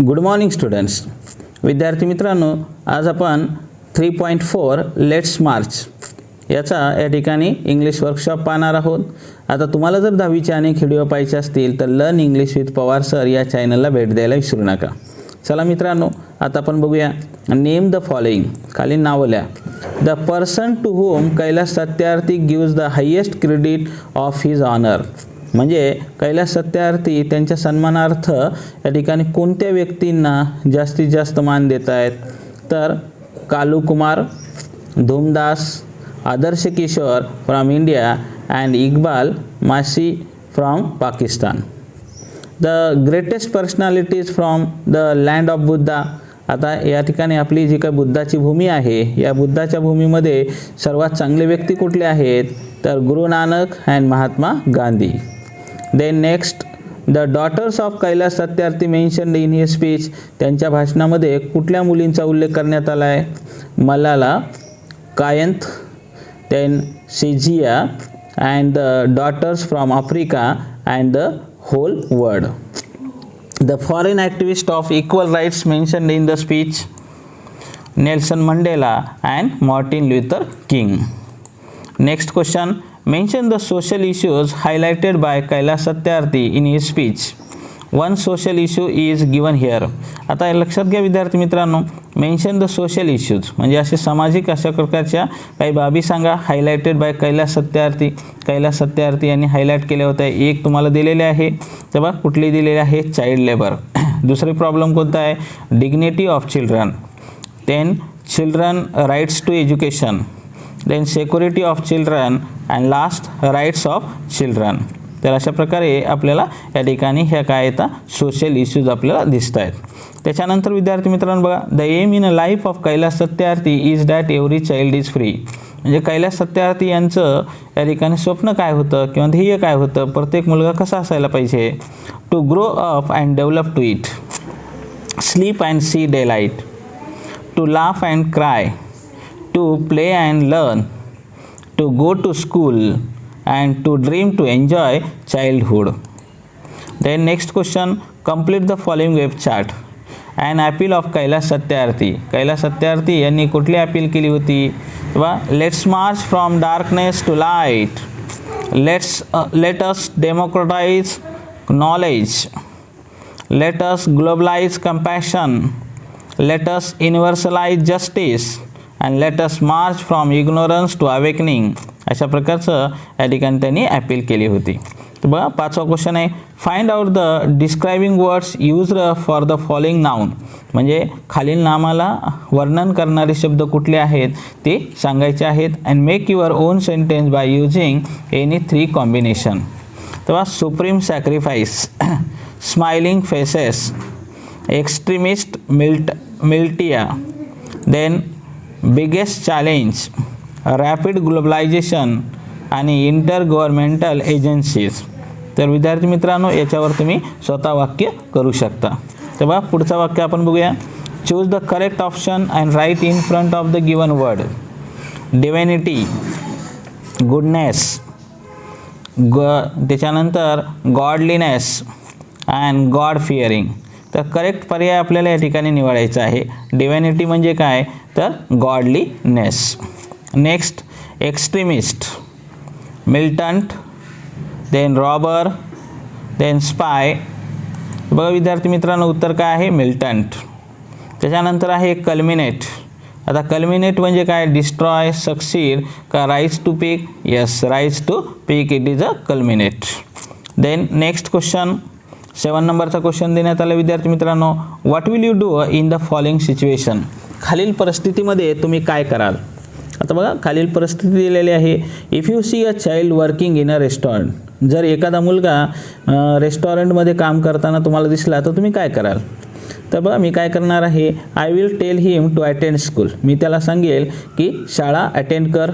Good morning students. विद्यार्थी मित्रांनो, आज आपण 3.4 लेट्स मार्च याचा या ठिकाणी इंग्लिश वर्कशॉप पाहणार आहोत. आता तुम्हाला जर 10वीचे अनेक व्हिडिओ पाहायचे असतील तर learn English with Pawar sir या चॅनलला भेट द्यायला विसरू नका. चला मित्रांनो, आता आपण बघूया. नेम द फॉलोइंग, खाली नावं लिहा. The person to whom Kailash Satyarthi gives the highest credit of his honour. म्हणजे कैलाश सत्यार्थी त्यांच्या सन्मानार्थ या ठिकाणी कोणत्या व्यक्तींना जास्तीत जास्त मान देत आहेत? तर Kalu Kumar, Dhoomdas, Adarsh Kishore from India and Iqbal Masih from Pakistan. The greatest personalities from the land of Buddha. आता या ठिकाणी आपली जी काही बुद्धाची भूमी आहे, या बुद्धाच्या भूमीमध्ये सर्वात चांगले व्यक्ती कुठले आहेत? तर Guru Nanak and Mahatma Gandhi. Then next, the daughters of Kailash Satyarthi mentioned in his speech. त्यांच्या भाषणामध्ये कुठल्या मुलींचा उल्लेख करण्यात आला आहे? मलाला, कायंत, देन सिजिया and the daughters from Africa and the whole world. The foreign activist of equal rights mentioned in the speech, Nelson Mandela and Martin Luther King. Next question, mention the social issues highlighted by Kailash Satyarthi in his speech. One social issue is given here. आता लक्षात घ्या विद्यार्थी मित्रांनो, mention the social issues म्हणजे असे सामाजिक अशा प्रकारच्या काही बाबी सांगा. Highlighted by Kailash Satyarthi. कैलाश सत्यार्थी यांनी हायलाइट केले होते. एक तुम्हाला दिलेले आहे, तेव्हा कुठली दिलेली आहे? Child labour. दुसरी प्रॉब्लेम कोणता आहे? Dignity of children. Then children rights to education. Then security of children and last rights of children. तर अशा प्रकारे आपल्याला या ठिकाणी ह्या काय येतात? सोशल इश्यूज आपल्याला दिसत आहेत. त्याच्यानंतर विद्यार्थी मित्रांनो बघा, the aim in a life of Kailash Satyarthi is that every child is free. म्हणजे कैलाश सत्यार्थी यांचं या ठिकाणी स्वप्न काय होतं किंवा ध्येय काय होतं? प्रत्येक मुलगा कसा असायला पाहिजे? To grow up and develop to eat, sleep and see day light, to laugh and cry, to play and learn, to go to school and to dream to enjoy childhood. Then next question, complete the following web chart. An appeal of Kailash Satyarthi. Kailash Satyarthi यांनी कुठली appeal केली होती? तेव्हा let's march from darkness to light, let us democratise knowledge, let us globalise compassion, let us universalise justice and let us march from ignorance to awakening. अशा प्रकारचं या ठिकाणी त्यांनी अपील केली होती. तर बघा, 5वा क्वेश्चन आहे, find out the describing words used for the following noun. म्हणजे खालील नामाला वर्णन करणारे शब्द कुठले आहेत ते सांगायचे आहेत. And make your own sentence by using any 3 combination. तेव्हा supreme sacrifice, smiling faces, extremist militia, then biggest challenge, rapid globalisation आणि इंटर गव्हर्नमेंटल एजन्सीज. तर विद्यार्थी मित्रांनो, याच्यावर तुम्ही स्वतः वाक्य करू शकता. तेव्हा पुढचं वाक्य आपण बघूया. Choose the correct option and write in front of the given word. Divinity, goodness, त्याच्यानंतर गॉडलीनेस अँड गॉड फिअरिंग. तर करेक्ट पर्याय आपल्याला या ठिकाणी निवडायचा आहे. डिव्हिनिटी म्हणजे काय? तर godliness. Next, extremist, militant, then robber, then spy. बघा विद्यार्थी मित्रांनो, उत्तर काय आहे? मिलिटंट. त्याच्यानंतर आहे कल्मिनेट. आता कल्मिनेट म्हणजे काय? डिस्ट्रॉय, सक्सीड का rise to peak? Yes, rise to peak, it is a culminate. Then next question, 7 नंबरचा क्वेश्चन देण्यात आला विद्यार्थी मित्रांनो. What will you do in the following situation. खालील परिस्थितीमध्ये तुम्ही काय कराल? आता बघा, खालील परिस्थिती दिलेली आहे. If you see a child working in a restaurant. जर एखादा मुलगा रेस्टॉरंटमध्ये काम करताना तुम्हाला दिसला तर तुम्ही काय कराल? तर बघा, मी काय करणार आहे? I will tell him to attend school. मी त्याला सांगेल की शाळा अटेंड कर.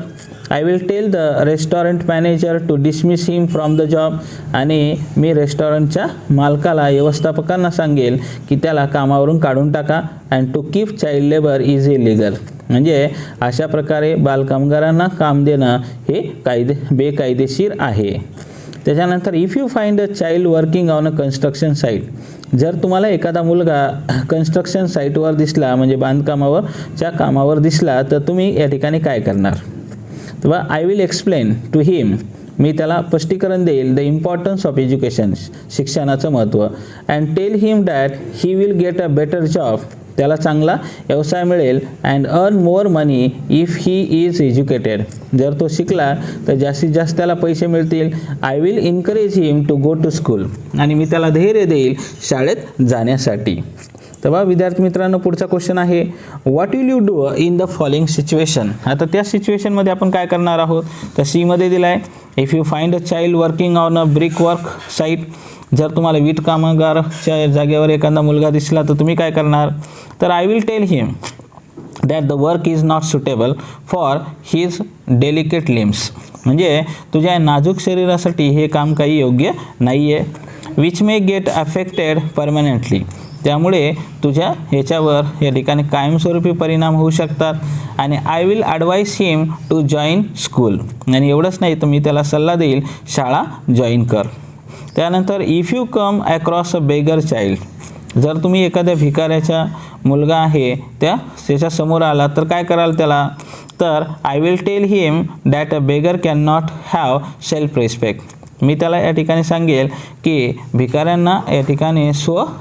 I will tell the restaurant manager to dismiss him from the job. आणि मी रेस्टॉरंटच्या मालकाला, व्यवस्थापकांना सांगेल की त्याला कामावरून काढून टाका. And to keep child labour is illegal. म्हणजे अशा प्रकारे बालकामगारांना काम देणं हे बेकायदेशीर आहे. त्याच्यानंतर if you find a child working on a construction site, जर तुम्हाला एखादा मुलगा कन्स्ट्रक्शन साईटवर दिसला म्हणजे बांधकामावरच्या कामावर दिसला तर तुम्ही या ठिकाणी काय करणार. तेव्हा I will explain to him, मी त्याला स्पष्टीकरण देईल द इम्पॉर्टन्स ऑफ एज्युकेशन, शिक्षणाचं महत्त्व, and tell him that he will get a better job, त्याला चांगला व्यवसाय मिळेल, and earn more money if he is educated, जर तो शिकला तर जास्तीत जास्त त्याला पैसे मिळतील. I will encourage him to go to school, आणि मी त्याला धैर्य देईल शाळेत जाण्यासाठी. तेव्हा विद्यार्थी मित्रांनो पुढचा क्वेश्चन आहे what will you do in the following situation. आता त्या सिच्युएशनमध्ये आपण काय करणार आहोत. तर सीमध्ये दिला आहे if you find a child working on a brick work site, जर तुम्हाला वीट कामगारच्या जागेवर एखादा मुलगा दिसला तर तुम्ही काय करणार. तर I will tell him that the work is not suitable for his delicate limbs, म्हणजे तुझ्या नाजूक शरीरासाठी हे काम काही योग्य नाही आहे. Which may get affected permanently, त्यामुळे तुझ्या ह्याच्यावर या ठिकाणी कायमस्वरूपी परिणाम होऊ शकतात. आणि I will advise him to join school, आणि एवढंच नाही तर मी त्याला सल्ला देईल शाळा जॉईन कर. त्यानंतर if you come across a beggar child, जर तुम्ही एखाद्या भिकाऱ्याचा मुलगा आहे त्याच्या समोर आला तर काय कराल त्याला. तर I will tell him that a beggar can not have self respect, मी त्याला या ठिकाणी सांगेल की भिकाऱ्यांना या ठिकाणी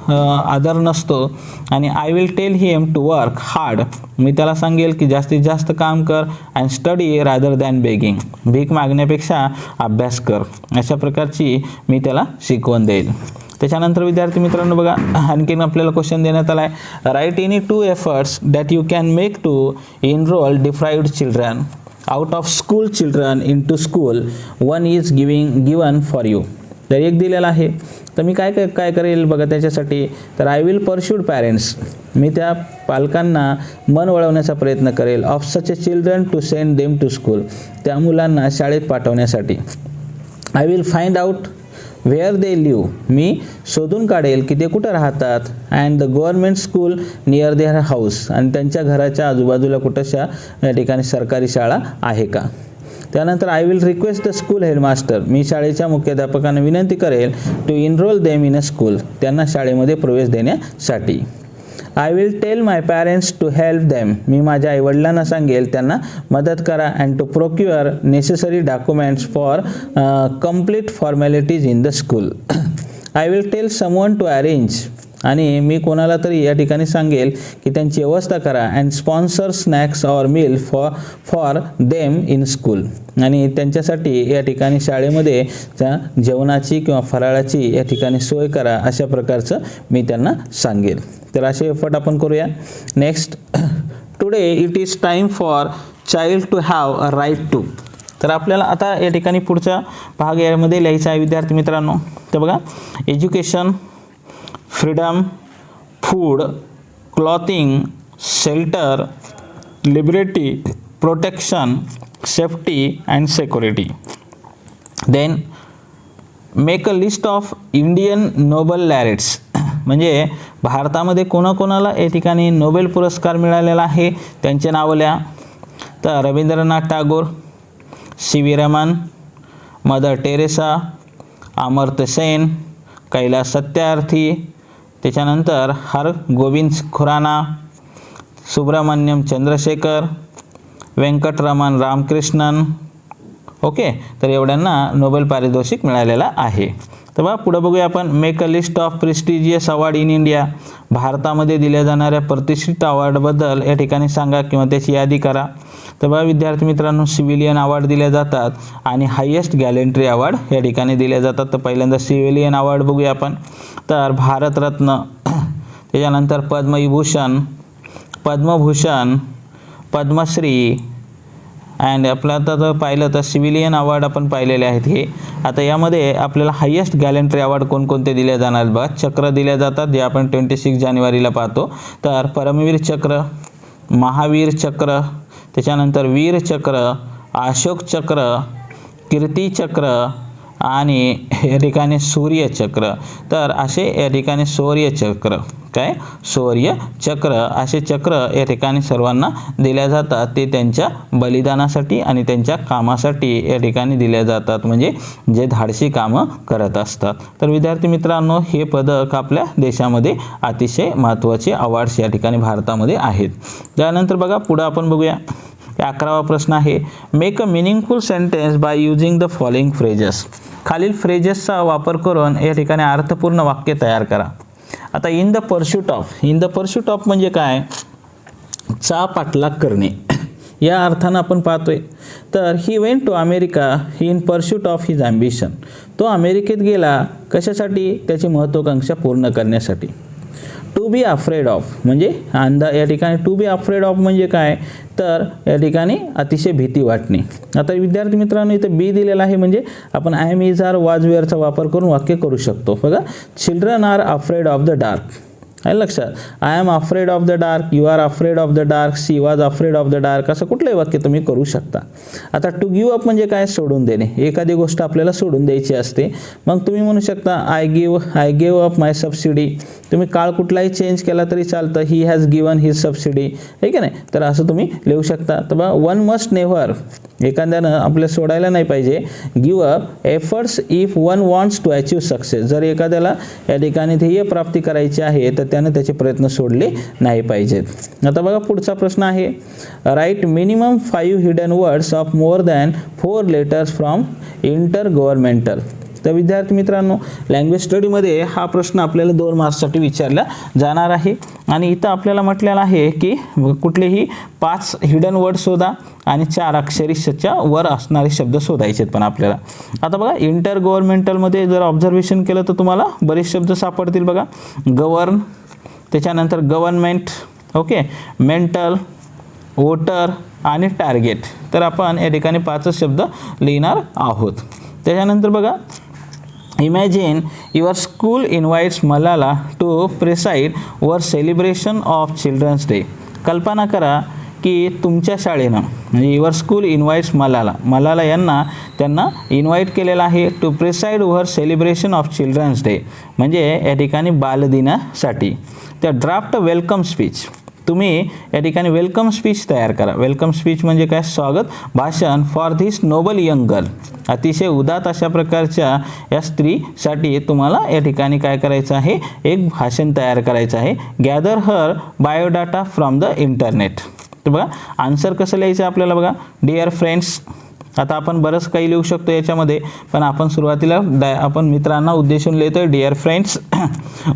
आदर नसतो. आणि I will tell him to work hard, मी त्याला सांगेल की जास्तीत जास्त काम कर, and study rather than begging, भीक मागण्यापेक्षा अभ्यास कर, अशा प्रकारची मी त्याला शिकवण देईल. त्याच्यानंतर विद्यार्थी मित्रांनो बघा आणखीन आपल्याला क्वेश्चन देण्यात आला आहे write any 2 efforts that you can make to enrol deprived children out of school children in to school, one is given for you. तर एक दिलेला आहे तर मी काय करेल बघा त्याच्यासाठी. तर आय विल परस्यूड पॅरेंट्स, मी त्या पालकांना मन वळवण्याचा प्रयत्न करेल of such a children to send them to school, त्या मुलांना शाळेत पाठवण्यासाठी. I will find out where they live, मी शोधून काढेल की ते कुठं राहतात. And the government school near their house, आणि त्यांच्या घराच्या आजूबाजूला कुठंशा या ठिकाणी सरकारी शाळा आहे का. त्यानंतर I will request the school headmaster, मी शाळेच्या मुख्याध्यापकांना विनंती करेल to enrol them in a school, त्यांना शाळेमध्ये प्रवेश देण्यासाठी. I will tell my parents to help them, मी माझ्या आईवडिलांना सांगेल त्यांना मदत करा. And to procure necessary documents for complete formalities in the school. I will tell someone to arrange, आणि मी कोणाला तरी या ठिकाणी सांगेल की त्यांची व्यवस्था करा. And sponsor snacks or meal for them in school, आणि त्यांच्यासाठी या ठिकाणी शाळेमध्ये त्या जेवणाची किंवा फराळाची या ठिकाणी सोय करा, अशा प्रकारचं मी त्यांना सांगेल. तर असे एफर्ट आपण करूया. Next, today it is time for child to have a right to. तर आपल्याला आता या ठिकाणी पुढचा भाग यामध्ये लिहायचा आहे विद्यार्थी मित्रांनो. तर बघा education, freedom, food, clothing, shelter, liberty, protection, safety and security. Then make a list of Indian Nobel laureates, म्हणजे भारतामध्ये कोणाकोणाला या ठिकाणी नोबेल पुरस्कार मिळालेला आहे त्यांचे नावं लिहा. तर रवींद्रनाथ टागोर, सी.व्ही. रमन, मदर टेरेसा, अमर्त्य सेन, कैलाश सत्यार्थी, त्याच्यानंतर हरगोविंद खुराना, सुब्रमण्यम चंद्रशेखर, व्यंकटरमण रामकृष्णन. ओके, तर एवढ्यांना नोबेल पारितोषिक मिळालेला आहे. तर बघा पुढे बघूया आपण. Make a list of prestigious award in India, भारतामध्ये दिल्या जाणाऱ्या प्रतिष्ठित अवॉर्डबद्दल या ठिकाणी सांगा किंवा त्याची यादी करा. तर बघा विद्यार्थी मित्रांनो सिव्हिलियन अवॉर्ड दिले जातात आणि हायेस्ट गॅलेंट्री अवॉर्ड या ठिकाणी दिले जातात. तर पहिल्यांदा सिव्हिलियन अवॉर्ड बघूया आपण. तर भारतरत्न, त्याच्यानंतर पद्मविभूषण, पद्मभूषण, पद्मश्री, अँड आपलं आता जर पाहिलं तर सिव्हिलियन अवॉर्ड आपण पाहिलेले आहेत हे. आता यामध्ये आपल्याला हायेस्ट गॅलेंट्री अवॉर्ड कोणकोणते दिले जाणार बघा. चक्र दिले जातात जे आपण 26 जानेवारीला पाहतो. तर परमवीर चक्र, महावीर चक्र, त्याच्यानंतर वीर चक्र, अशोक चक्र, कीर्ती चक्र आणि या ठिकाणी सूर्य चक्र. तर असे या ठिकाणी शौर्य चक्र. काय शौर्य चक्र असे चक्र या ठिकाणी सर्वांना दिल्या जातात. ते त्यांच्या बलिदानासाठी आणि त्यांच्या कामासाठी या ठिकाणी दिल्या जातात, म्हणजे जे धाडसी कामं करत असतात. तर विद्यार्थी मित्रांनो, हे पदक आपल्या देशामध्ये अतिशय महत्त्वाचे अवॉर्ड्स या ठिकाणी भारतामध्ये आहेत. त्यानंतर बघा पुढे आपण बघूया. 11वा प्रश्न आहे, make a meaningful sentence by using the following phrases. खालील फ्रेजेसचा वापर करून या ठिकाणी अर्थपूर्ण वाक्य तयार करा. आता इन द पर्स्यूट ऑफ म्हणजे काय, चा पाठलाग करणे या अर्थानं आपण पाहतोय. तर he went to America in pursuit of his ambition. तो अमेरिकेत गेला कशासाठी, त्याची महत्त्वाकांक्षा पूर्ण करण्यासाठी. टू बी अफ्रेड ऑफ म्हणजे या ठिकाणी टू बी अफ्रेड ऑफ म्हणजे काय, तर या ठिकाणी अतिशय भीती वाटणे. आता विद्यार्थी मित्रांनो, इथे बी दिलेला आहे, म्हणजे आपण आय एम इज आर वाज वेअरचा वापर करून वाक्य करू शकतो. बघा, children are afraid of the dark. आहे लक्षात, I am afraid of the dark, you are afraid of the dark, she was afraid of the dark, असं कुठलंही वाक्य तुम्ही करू शकता. आता टू गिव्ह अप म्हणजे काय, सोडून देणे. एखादी गोष्ट आपल्याला सोडून द्यायची असते, मग तुम्ही म्हणू शकता I give up my subsidy. तुम्ही काळ कुठलाही चेंज केला तरी चालतं, he has given his subsidy, आहे की नाही. तर असं तुम्ही लिहू शकता. तर बघा, वन मस्ट नेव्हर, एखाद्यानं आपल्या सोडायला नाही पाहिजे. Give up efforts if one wants to achieve success. जर एखाद्याला या ठिकाणी ध्येय प्राप्ती करायची आहे तर त्याने त्याचे प्रयत्न सोडले नाही पाहिजेत. आता बघा पुढचा प्रश्न आहे, write minimum 5 hidden words of more than 4 letters from intergovernmental. तर विद्यार्थी मित्रांनो, लँग्वेज स्टडीमध्ये हा प्रश्न आपल्याला 2 मार्क्ससाठी विचारला जाणार आहे. आणि इथं आपल्याला म्हटलेलं आहे की कुठलेही 5 हिडन वर्ड शोधा आणि 4 अक्षरीच्या वर असणारे शब्द शोधायचे पण आपल्याला. आता बघा, इंटर गव्हर्नमेंटलमध्ये जर ऑब्झर्वेशन केलं तर तुम्हाला बरेच शब्द सापडतील. बघा, गव्हर्न, त्याच्यानंतर गव्हर्नमेंट, ओके, मेंटल, वोटर आणि टार्गेट. तर आपण या ठिकाणी 5 शब्द लिहिणार आहोत. त्याच्यानंतर बघा, imagine your school invites Malala to preside over celebration of children's day. कल्पना करा की तुमच्या शाळेनं, म्हणजे युअर स्कूल इन्व्हाइट्स मलाला यांना त्यांना इन्व्हाइट केलेलं आहे to preside over celebration of children's day, म्हणजे या ठिकाणी बालदिनासाठी. त्या ड्राफ्ट वेलकम स्पीच. तुम्ही या ठिकाणी वेलकम स्पीच तयार करा. वेलकम स्पीच म्हणजे काय, स्वागत भाषण for this noble young girl. अतिशय उदात अशा प्रकारच्या या स्त्रीसाठी तुम्हाला या ठिकाणी काय करायचं आहे, एक भाषण तयार करायचं आहे. Gather her biodata from the internet. तर बघा, आन्सर कसं लिहायचं आपल्याला. बघा, डिअर फ्रेंड्स. आता आपण बरंच काही लिहू शकतो याच्यामध्ये, पण आपण सुरुवातीला आपण मित्रांना उद्देशून लिहितोय, dear friends,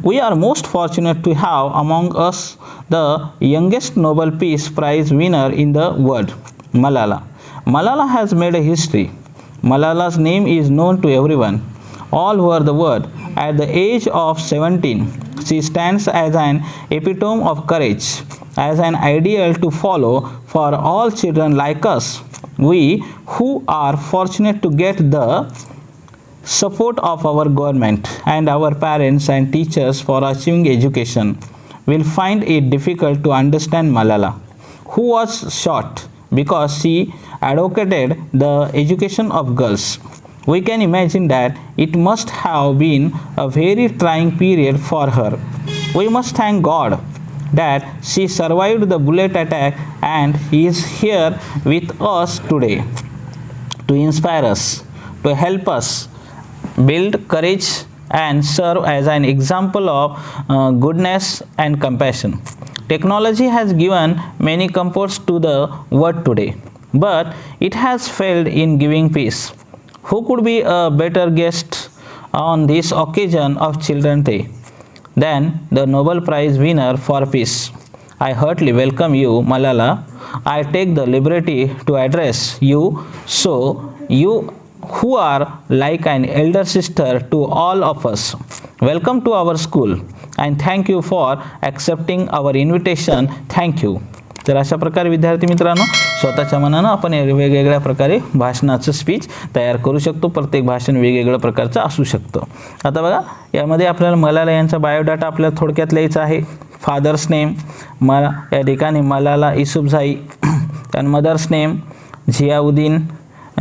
we are most fortunate to have among us the youngest Nobel peace prize winner in the world, Malala. Malala has made a history. Malala's name is known to everyone all over the world. At the age of 17, she stands as an epitome of courage, as an ideal to follow for all children like us. We who are fortunate to get the support of our government and our parents and teachers for achieving education will find it difficult to understand Malala, who was shot because she advocated the education of girls. We can imagine that it must have been a very trying period for her. We must thank God that she survived the bullet attack and is here with us today to inspire us, to help us build courage and serve as an example of goodness and compassion. Technology has given many comforts to the world today, but it has failed in giving peace. Who could be a better guest on this occasion of Children's Day than the Nobel Prize winner for peace? I heartily welcome you, Malala. I take the liberty to address you, so you who are like an elder sister to all of us. Welcome to our school and thank you for accepting our invitation. Thank you. तर अशा प्रकारे विद्यार्थी मित्रांनो, स्वतःच्या मनानं आपण वेगवेगळ्या प्रकारे भाषणाचं स्पीच तयार करू शकतो. प्रत्येक भाषण वेगवेगळ्या प्रकारचं असू शकतं. आता बघा, यामध्ये आपल्याला मलाला यांचा बायोडाटा आपल्याला थोडक्यात लिहायचा आहे. फादर्स नेम या ठिकाणी मलाला युसुफझाई, आणि मदर्स नेम झियाउद्दीन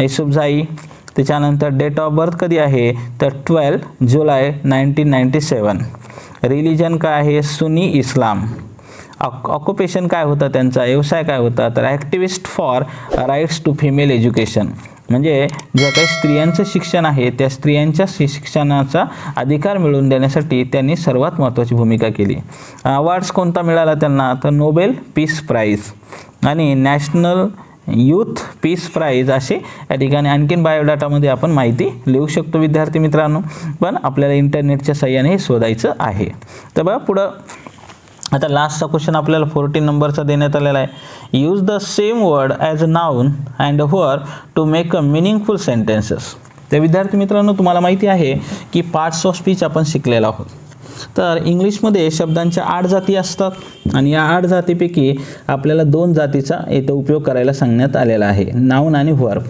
युसुफझाई. त्याच्यानंतर डेट ऑफ बर्थ कधी आहे तर 12 जुलै 1997. रिलिजन काय आहे, सुन्नी इस्लाम. ऑक्युपेशन काय होता त्यांचा, व्यवसाय काय होता, तर activist for rights to female education. म्हणजे ज्या काही स्त्रियांचं शिक्षण आहे त्या स्त्रियांच्या शिक्षणाचा अधिकार मिळवून देण्यासाठी त्यांनी सर्वात महत्त्वाची भूमिका केली. अवॉर्ड्स कोणता मिळाला त्यांना, तर नोबेल पीस प्राईज आणि नॅशनल यूथ पीस प्राईज असे या ठिकाणी आणखीन बायोडाटामध्ये आपण माहिती लिहू शकतो विद्यार्थी मित्रांनो, पण आपल्याला इंटरनेटच्या साहाय्याने हे शोधायचं आहे. तर बघा पुढं आता लास्टचा क्वेश्चन आपल्याला 14 नंबरचा देण्यात आलेला आहे. Use the same word as a noun and verb to make a meaningful sentences. तर विद्यार्थी मित्रांनो तुम्हाला माहिती आहे की पार्ट्स ऑफ स्पीच आपण शिकलेला आहोत. तर इंग्लिशमध्ये शब्दांच्या 8 जाती असतात आणि या 8 जातीपैकी आपल्याला 2 जातीचा इथं उपयोग करायला सांगण्यात आलेला आहे, नाऊन आणि व्हर्ब.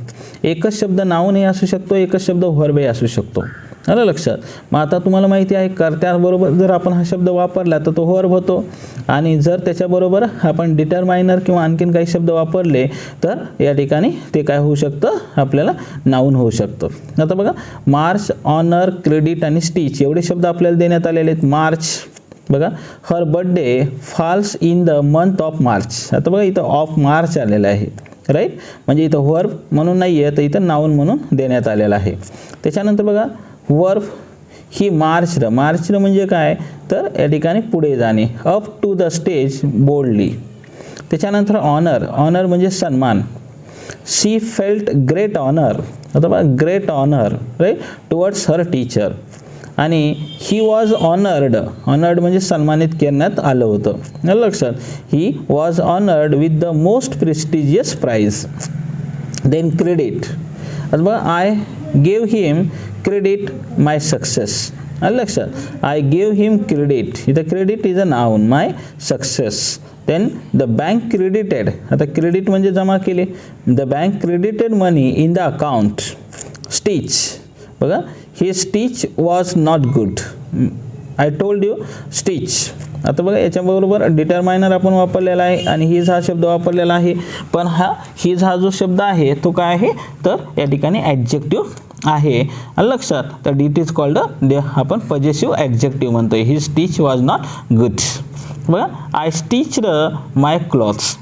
एकच शब्द नाऊनही असू शकतो, एकच शब्द व्हर्बही असू शकतो. आलं लक्षात. मग आता तुम्हाला माहिती आहे कर्त्याबरोबर जर आपण हा शब्द वापरला तर तो व्हर्ब होतो आणि जर त्याच्याबरोबर आपण डिटरमायनर किंवा आणखीन काही शब्द वापरले तर या ठिकाणी ते काय होऊ शकतं, आपल्याला नाऊन होऊ शकतं. आता बघा मार्च, ऑनर, क्रेडिट आणि स्टिच एवढे शब्द आपल्याला देण्यात आलेले आहेत. मार्च बघा, her birthday falls in the month of March. आता बघा इथं ऑफ मार्च आलेलं आहे, राईट. म्हणजे इथं व्हर्ब म्हणून नाही आहे तर इथं नाऊन म्हणून देण्यात आलेलं आहे. त्याच्यानंतर बघा वर्ब ही मार्च्ड. मार्च्ड म्हणजे काय, तर या ठिकाणी पुढे जाणे, up to the stage boldly. त्याच्यानंतर ऑनर, ऑनर म्हणजे सन्मान. She felt great honour. आता बघा great honour, right, towards her teacher. आणि ही वॉज ऑनर्ड. ऑनर्ड म्हणजे सन्मानित करण्यात आलं होतं. लक्षात. He was honoured with the most prestigious prize. Then credit. आता बघा I gave him credit my success. लक्षात. I gave him credit. इथं credit is a noun, my success. Then the bank credited. आता क्रेडिट म्हणजे जमा केले. The bank credited money in the account. Stitch बघा, he stitch was not good. I told you stitch. आता बघा याच्याबरोबर डिटरमायनर आपण वापरलेला आहे आणि हीज हा शब्द वापरलेला आहे, पण हीज हा जो शब्द आहे तो काय आहे, तर या ठिकाणी ॲडजेक्टिव्ह आहे. लक्षात. तर डिट इज कॉल्ड आपण पॉझेसिव्ह ॲडजेक्टिव्ह म्हणतोय. ही स्टिच वॉज नॉट गुड. बघा आय स्टिच्ड माय क्लॉथ्स.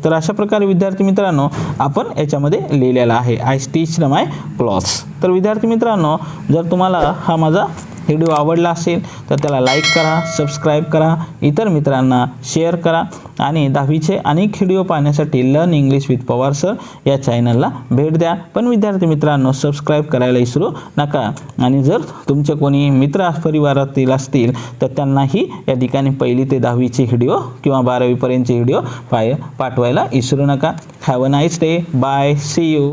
तर अशा प्रकारे विद्यार्थी मित्रांनो आपण याच्यामध्ये लिहिलेलं आहे, आय स्टिच्ड माय क्लॉथ्स. तर विद्यार्थी मित्रांनो जर तुम्हाला हा माझा व्हिडिओ आवडला असेल तर त्याला लाईक करा, सबस्क्राईब करा, इतर मित्रांना शेअर करा आणि 10वीचे अनेक व्हिडिओ पाहण्यासाठी learn English with Pawar sir या चॅनलला भेट द्या. पण विद्यार्थी मित्रांनो सबस्क्राईब करायला विसरू नका. आणि जर तुमचे कोणी मित्र परिवारातील असतील तर त्यांनाही या ठिकाणी 1ली ते 10वीचे व्हिडिओ किंवा 12वीपर्यंतचे व्हिडिओ पाठवायला विसरू नका. Have a nice day. Bye. See you.